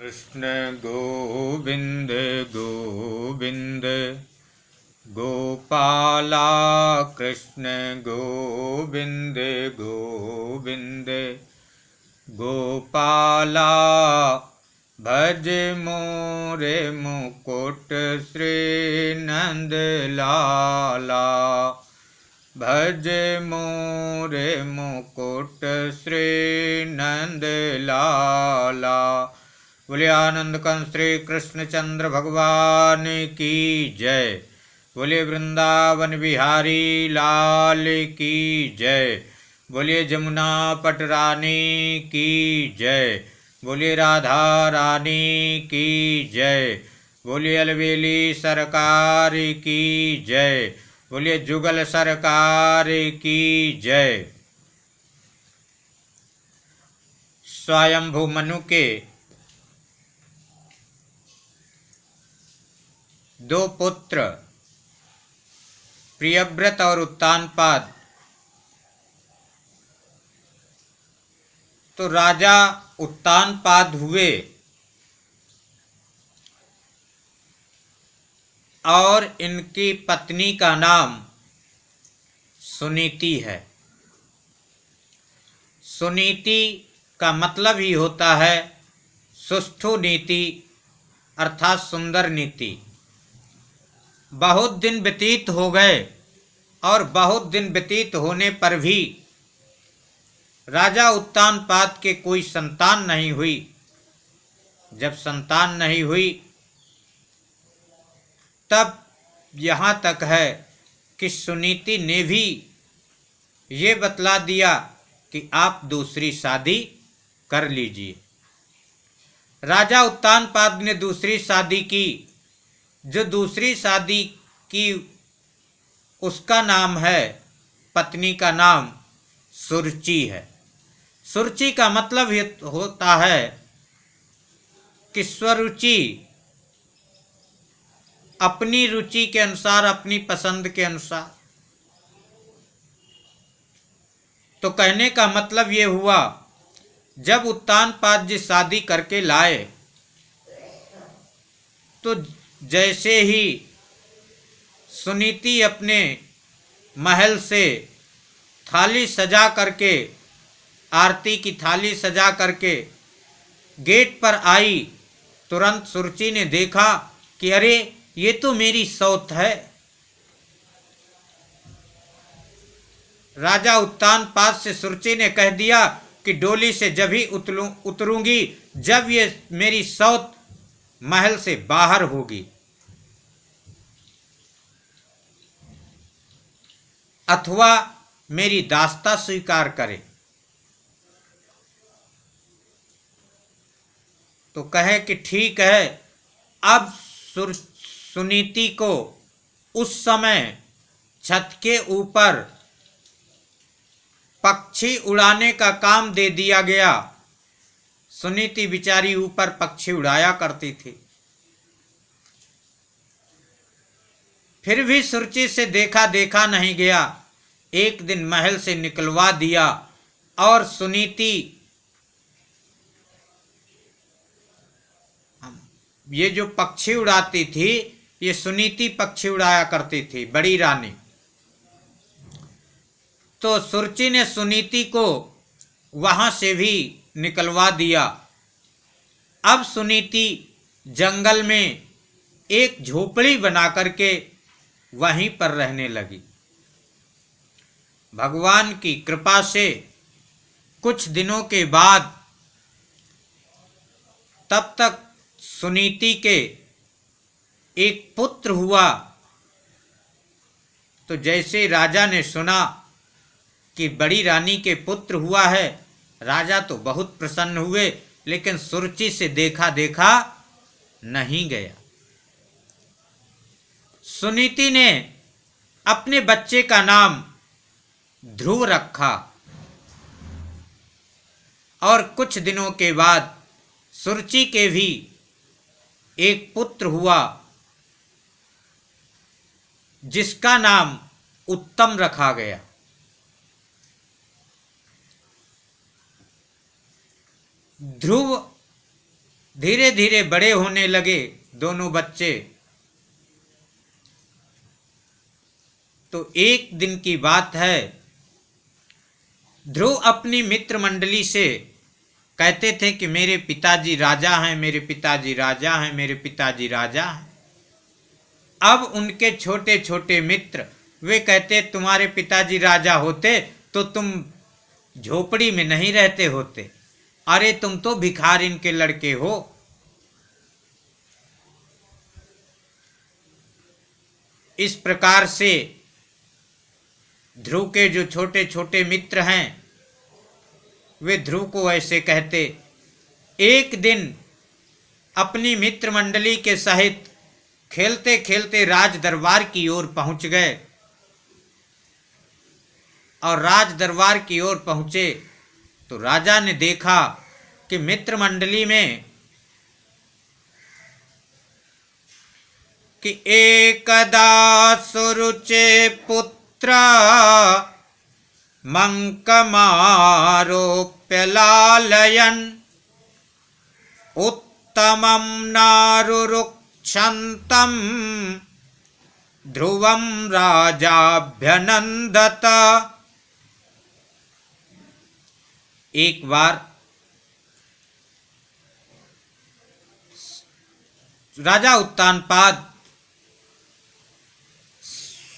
कृष्ण गोविंद गोविंद गोपाला कृष्ण गोविंद गोविंद गोपाला भज मोरे मुकुट श्री नंद लाला भज मोरे मुकुट श्री नंद लाला। बोले आनंद कंस श्री कृष्णचंद्र भगवान की जय। बोले वृंदावन बिहारी लाल की जय। बोलिए जमुना पट रानी की जय। बोलिए राधा रानी की जय। बोलिए अलवेली सरकार की जय। बोलिए जुगल सरकार की जय। स्वयंभू मनु के दो पुत्र प्रियव्रत और उत्तानपाद तो राजा उत्तानपाद हुए और इनकी पत्नी का नाम सुनीति है। सुनीति का मतलब ही होता है सुष्ठु नीति अर्थात सुंदर नीति। बहुत दिन व्यतीत हो गए और बहुत दिन व्यतीत होने पर भी राजा उत्तानपाद के कोई संतान नहीं हुई। जब संतान नहीं हुई तब यहाँ तक है कि सुनीति ने भी ये बतला दिया कि आप दूसरी शादी कर लीजिए। राजा उत्तानपाद ने दूसरी शादी की। जो दूसरी शादी की उसका नाम है, पत्नी का नाम सुरुचि है। सुरुचि का मतलब होता है कि स्वरुचि, अपनी रुचि के अनुसार, अपनी पसंद के अनुसार। तो कहने का मतलब ये हुआ, जब उत्तानपाद जी शादी करके लाए तो जैसे ही सुनीति अपने महल से थाली सजा करके, आरती की थाली सजा करके गेट पर आई, तुरंत सुरुचि ने देखा कि अरे ये तो मेरी सौत है। राजा उत्तानपाद से सुरुचि ने कह दिया कि डोली से जब ही उतरूंगी जब ये मेरी सौत महल से बाहर होगी, अथवा मेरी दास्ता स्वीकार करे। तो कहे कि ठीक है। अब सुनीति को उस समय छत के ऊपर पक्षी उड़ाने का काम दे दिया गया। सुनीति बिचारी ऊपर पक्षी उड़ाया करती थी। फिर भी सुरुचि से देखा देखा नहीं गया। एक दिन महल से निकलवा दिया और सुनीति ये जो पक्षी उड़ाती थी, ये सुनीति पक्षी उड़ाया करती थी, बड़ी रानी। तो सुरुचि ने सुनीति को वहां से भी निकलवा दिया। अब सुनीति जंगल में एक झोपड़ी बना करके वहीं पर रहने लगी। भगवान की कृपा से कुछ दिनों के बाद तब तक सुनीति के एक पुत्र हुआ। तो जैसे राजा ने सुना कि बड़ी रानी के पुत्र हुआ है, राजा तो बहुत प्रसन्न हुए, लेकिन सुरुचि से देखा देखा नहीं गया। सुनीति ने अपने बच्चे का नाम ध्रुव रखा और कुछ दिनों के बाद सुरुचि के भी एक पुत्र हुआ जिसका नाम उत्तम रखा गया। ध्रुव धीरे धीरे बड़े होने लगे दोनों बच्चे। तो एक दिन की बात है, ध्रुव अपनी मित्र मंडली से कहते थे कि मेरे पिताजी राजा हैं, मेरे पिताजी राजा हैं, मेरे पिताजी राजा हैं। अब उनके छोटे छोटे मित्र वे कहते, तुम्हारे पिताजी राजा होते तो तुम झोपड़ी में नहीं रहते होते, अरे तुम तो भिखारिन के लड़के हो। इस प्रकार से ध्रुव के जो छोटे छोटे मित्र हैं वे ध्रुव को ऐसे कहते। एक दिन अपनी मित्र मंडली के सहित खेलते खेलते राज दरबार की ओर पहुंच गए और राज दरबार की ओर पहुंचे तो राजा ने देखा कि मित्र मंडली में कि एकदा सुरुचे पुत्र मंकमारोप्य लालयन् उत्तमं नारुरुक्षन्तं ध्रुवं राजाभ्यनंदत। एक बार राजा उत्तानपाद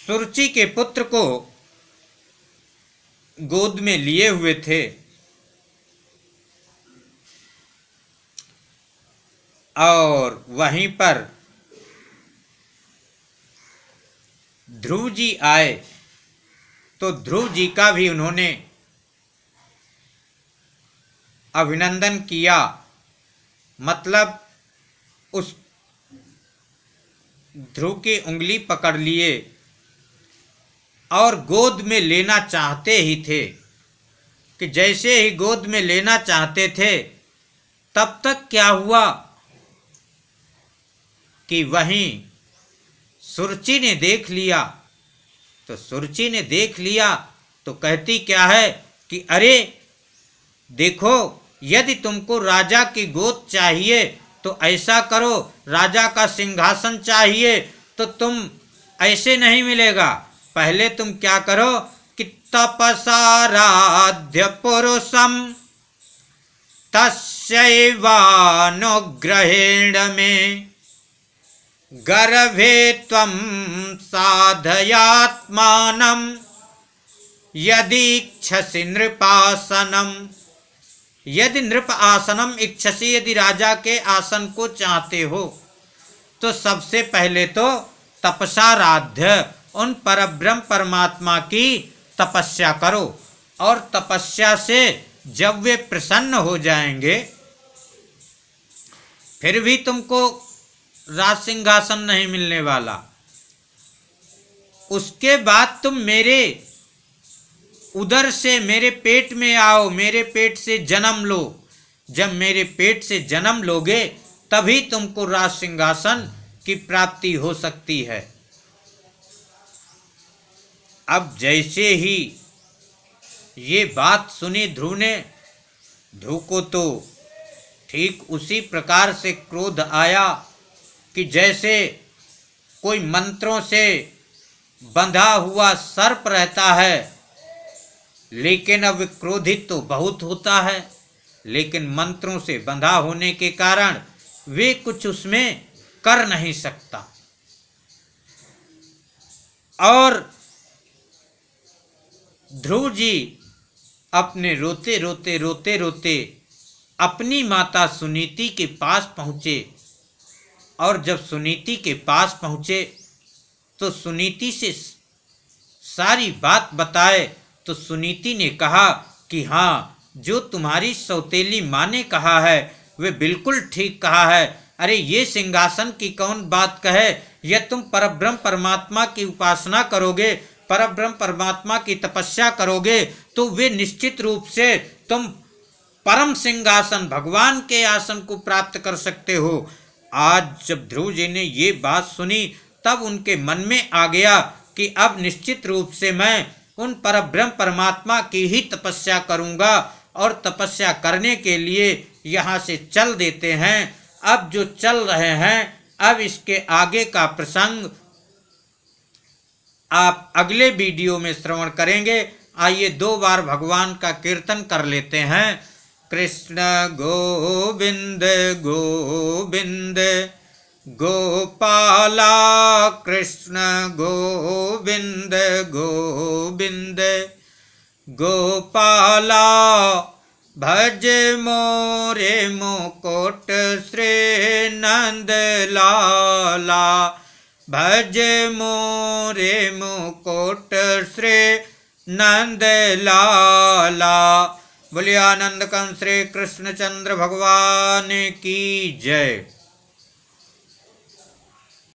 सुरुचि के पुत्र को गोद में लिए हुए थे और वहीं पर ध्रुव जी आए तो ध्रुव जी का भी उन्होंने अभिनंदन किया, मतलब उस ध्रुव की उंगली पकड़ लिए और गोद में लेना चाहते ही थे कि जैसे ही गोद में लेना चाहते थे तब तक क्या हुआ कि वहीं सुरुचि ने देख लिया। तो सुरुचि ने देख लिया तो कहती क्या है कि अरे देखो, यदि तुमको राजा की गोद चाहिए तो ऐसा करो, राजा का सिंहासन चाहिए तो तुम ऐसे नहीं मिलेगा। पहले तुम क्या करो कि तपसाराध्य पुरुषम तस्यैवानुग्रहेण में गर्भे त्वं साधयात्मानं यदीक्षसि नृपासनम। यदि नृप आसनम इच्छसि, यदि राजा के आसन को चाहते हो तो सबसे पहले तो तपसाराध्य उन परब्रह्म परमात्मा की तपस्या करो और तपस्या से जब वे प्रसन्न हो जाएंगे फिर भी तुमको राज सिंहासन नहीं मिलने वाला। उसके बाद तुम मेरे उदर से मेरे पेट में आओ, मेरे पेट से जन्म लो। जब मेरे पेट से जन्म लोगे तभी तुमको राज सिंहासन की प्राप्ति हो सकती है। अब जैसे ही ये बात सुनी ध्रुव ने, ध्रुव को तो ठीक उसी प्रकार से क्रोध आया कि जैसे कोई मंत्रों से बंधा हुआ सर्प रहता है, लेकिन अब क्रोधित तो बहुत होता है, लेकिन मंत्रों से बंधा होने के कारण वे कुछ उसमें कर नहीं सकता। और ध्रुव जी अपने रोते रोते रोते रोते अपनी माता सुनीति के पास पहुँचे और जब सुनीति के पास पहुँचे तो सुनीति से सारी बात बताए तो सुनीति ने कहा कि हाँ, जो तुम्हारी सौतेली माँ ने कहा है वे बिल्कुल ठीक कहा है। अरे ये सिंहासन की कौन बात कहे, यह तुम परब्रह्म परमात्मा की उपासना करोगे, परब्रह्म परमात्मा की तपस्या करोगे तो वे निश्चित रूप से तुम परम सिंहासन भगवान के आसन को प्राप्त कर सकते हो। आज जब ध्रुव जी ने ये बात सुनी तब उनके मन में आ गया कि अब निश्चित रूप से मैं उन परब्रह्म परमात्मा की ही तपस्या करूंगा और तपस्या करने के लिए यहाँ से चल देते हैं। अब जो चल रहे हैं, अब इसके आगे का प्रसंग आप अगले वीडियो में श्रवण करेंगे। आइए 2 बार भगवान का कीर्तन कर लेते हैं। कृष्ण गोविंद गोविंद गोपाला, कृष्ण गोविंद गोविंद गोपाला, भज मोरे मुकुट श्री नंद लाला, भज मोरे मुकुट श्री नंद लाला। बोलिए आनंद कंस श्री कृष्णचंद्र भगवान की जय।